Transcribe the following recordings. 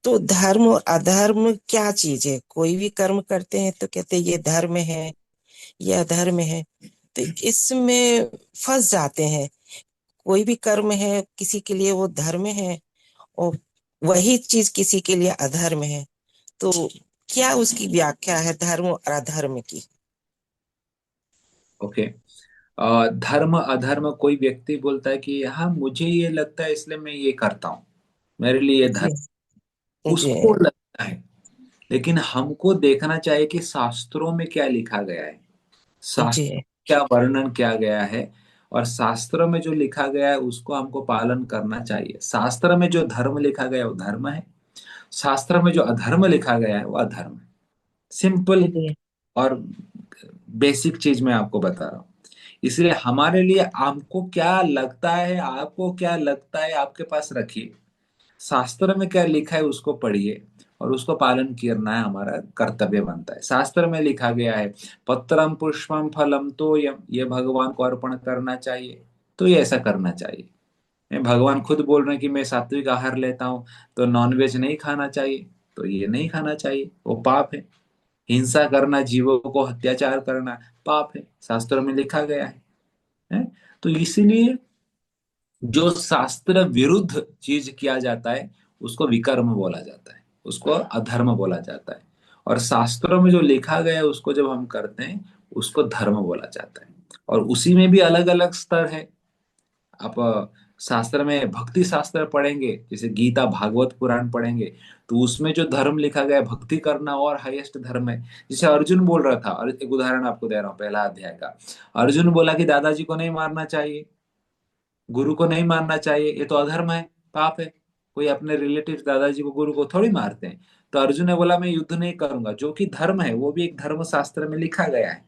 तो धर्म और अधर्म क्या चीज है? कोई भी कर्म करते हैं तो कहते हैं ये धर्म है, ये अधर्म है। तो इसमें फंस जाते हैं। कोई भी कर्म है किसी के लिए वो धर्म है, और वही चीज किसी के लिए अधर्म है। तो क्या उसकी व्याख्या है धर्म और अधर्म की? ओके। धर्म अधर्म, कोई व्यक्ति बोलता है कि हाँ मुझे ये लगता है इसलिए मैं ये करता हूँ, मेरे लिए ये जी। धर्म, जी। उसको लगता है। लेकिन हमको देखना चाहिए कि शास्त्रों में क्या लिखा गया है, जी। शास्त्र क्या वर्णन किया गया है। और शास्त्र में जो लिखा गया है उसको हमको पालन करना चाहिए। शास्त्र में जो धर्म लिखा गया है वो धर्म है, शास्त्र में जो अधर्म लिखा गया है वो अधर्म है। सिंपल जी। और बेसिक चीज मैं आपको बता रहा हूँ। इसलिए हमारे लिए आपको क्या लगता है, आपको क्या लगता है आपके पास रखिए, शास्त्र में क्या लिखा है उसको पढ़िए और उसको पालन करना है, हमारा कर्तव्य बनता है। शास्त्र में लिखा गया है पत्रम पुष्पम फलम तोयम, ये भगवान को अर्पण करना चाहिए, तो ये ऐसा करना चाहिए। भगवान खुद बोल रहे हैं कि मैं सात्विक आहार लेता हूँ, तो नॉनवेज नहीं खाना चाहिए, तो ये नहीं खाना चाहिए, वो पाप है। हिंसा करना, जीवों को अत्याचार करना पाप है, शास्त्रों में लिखा गया है? तो इसीलिए जो शास्त्र विरुद्ध चीज किया जाता है उसको विकर्म बोला जाता है, उसको अधर्म बोला जाता है। और शास्त्रों में जो लिखा गया है उसको जब हम करते हैं उसको धर्म बोला जाता है। और उसी में भी अलग अलग स्तर है। आप शास्त्र में भक्ति शास्त्र पढ़ेंगे, जैसे गीता भागवत पुराण पढ़ेंगे, तो उसमें जो धर्म लिखा गया है भक्ति करना और हाईएस्ट धर्म है। जैसे अर्जुन बोल रहा था, और एक उदाहरण आपको दे रहा हूँ पहला अध्याय का। अर्जुन बोला कि दादाजी को नहीं मारना चाहिए, गुरु को नहीं मारना चाहिए, ये तो अधर्म है, पाप है। कोई अपने रिलेटिव दादाजी को गुरु को थोड़ी मारते हैं। तो अर्जुन ने बोला मैं युद्ध नहीं करूंगा, जो कि धर्म है, वो भी एक धर्म शास्त्र में लिखा गया है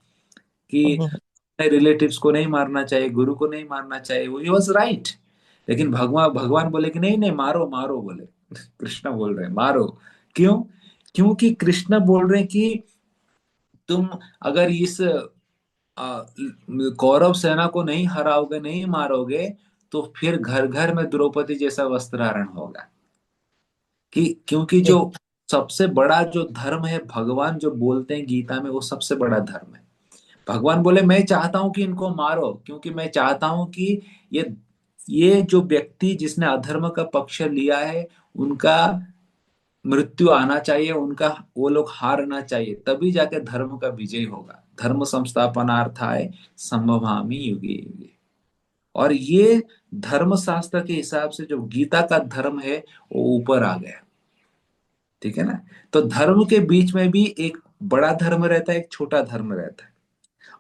कि हम्म। अपने रिलेटिव्स को नहीं मारना चाहिए, गुरु को नहीं मारना चाहिए, वो ही वॉज राइट। लेकिन भगवान भगवान बोले कि नहीं नहीं, मारो मारो बोले। कृष्ण बोल रहे हैं मारो। क्यों? क्योंकि कृष्ण बोल रहे हैं कि तुम अगर इस कौरव सेना को नहीं हराओगे, नहीं मारोगे, तो फिर घर घर में द्रौपदी जैसा वस्त्राहरण होगा। कि क्योंकि जो जी। सबसे बड़ा जो धर्म है, भगवान जो बोलते हैं गीता में, वो सबसे बड़ा धर्म है। भगवान बोले मैं चाहता हूं कि इनको मारो, क्योंकि मैं चाहता हूं कि ये ये जो व्यक्ति जिसने अधर्म का पक्ष लिया है उनका मृत्यु आना चाहिए, उनका वो लोग हारना चाहिए, तभी जाके धर्म का विजय होगा। धर्म संस्थापनार्थाय संभवामि युगे युगे। और ये धर्म शास्त्र के हिसाब से जो गीता का धर्म है वो ऊपर आ गया। ठीक है ना? तो धर्म के बीच में भी एक बड़ा धर्म रहता है, एक छोटा धर्म रहता है।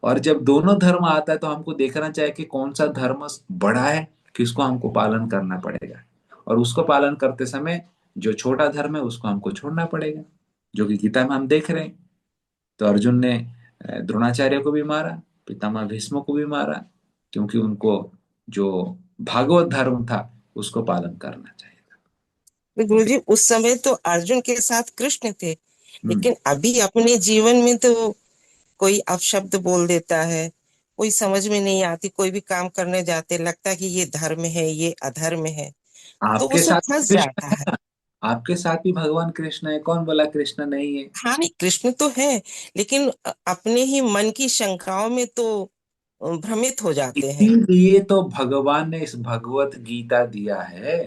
और जब दोनों धर्म आता है तो हमको देखना चाहिए कि कौन सा धर्म बड़ा है, किसको हमको पालन करना पड़ेगा। और उसको पालन करते समय जो छोटा धर्म है उसको हमको छोड़ना पड़ेगा, जो कि गीता में हम देख रहे हैं। तो अर्जुन ने द्रोणाचार्य को भी मारा, पितामह भीष्म को भी मारा, क्योंकि उनको जो भागवत धर्म था उसको पालन करना चाहिए। तो गुरुजी उस समय तो अर्जुन के साथ कृष्ण थे, हम्म। लेकिन अभी अपने जीवन में तो कोई अपशब्द बोल देता है, कोई समझ में नहीं आती, कोई भी काम करने जाते लगता है कि ये धर्म है, ये अधर्म है, तो आपके उसमें साथ फंस कृष्ण जाता है है। ना? आपके साथ भी भगवान कृष्ण है, कौन बोला कृष्ण नहीं है? हाँ, नहीं कृष्ण तो है, लेकिन अपने ही मन की शंकाओं में तो भ्रमित हो जाते हैं। इसीलिए तो भगवान ने इस भगवत गीता दिया है।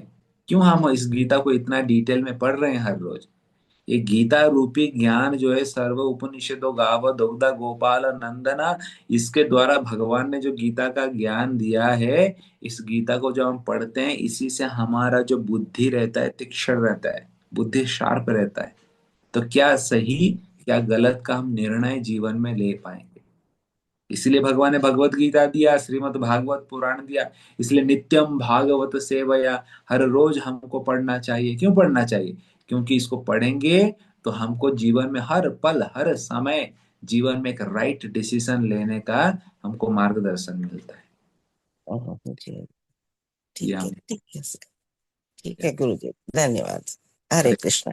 क्यों हम इस गीता को इतना डिटेल में पढ़ रहे हैं हर रोज? ये गीता रूपी ज्ञान जो है, सर्व उपनिषदों गाव दुग्धा गोपाल नंदना, इसके द्वारा भगवान ने जो गीता का ज्ञान दिया है, इस गीता को जब हम पढ़ते हैं इसी से हमारा जो बुद्धि रहता है तीक्ष्ण रहता है, बुद्धि शार्प रहता है। तो क्या सही क्या गलत का हम निर्णय जीवन में ले पाएंगे। इसलिए भगवान ने भगवत गीता दिया, श्रीमद् भागवत पुराण दिया। इसलिए नित्यम भागवत सेवया, हर रोज हमको पढ़ना चाहिए। क्यों पढ़ना चाहिए? क्योंकि इसको पढ़ेंगे तो हमको जीवन में हर पल हर समय जीवन में एक राइट डिसीजन लेने का हमको मार्गदर्शन मिलता है। जी। ये ठीक है, हम ठीक है सर। ठीक है गुरु जी, धन्यवाद। हरे कृष्ण।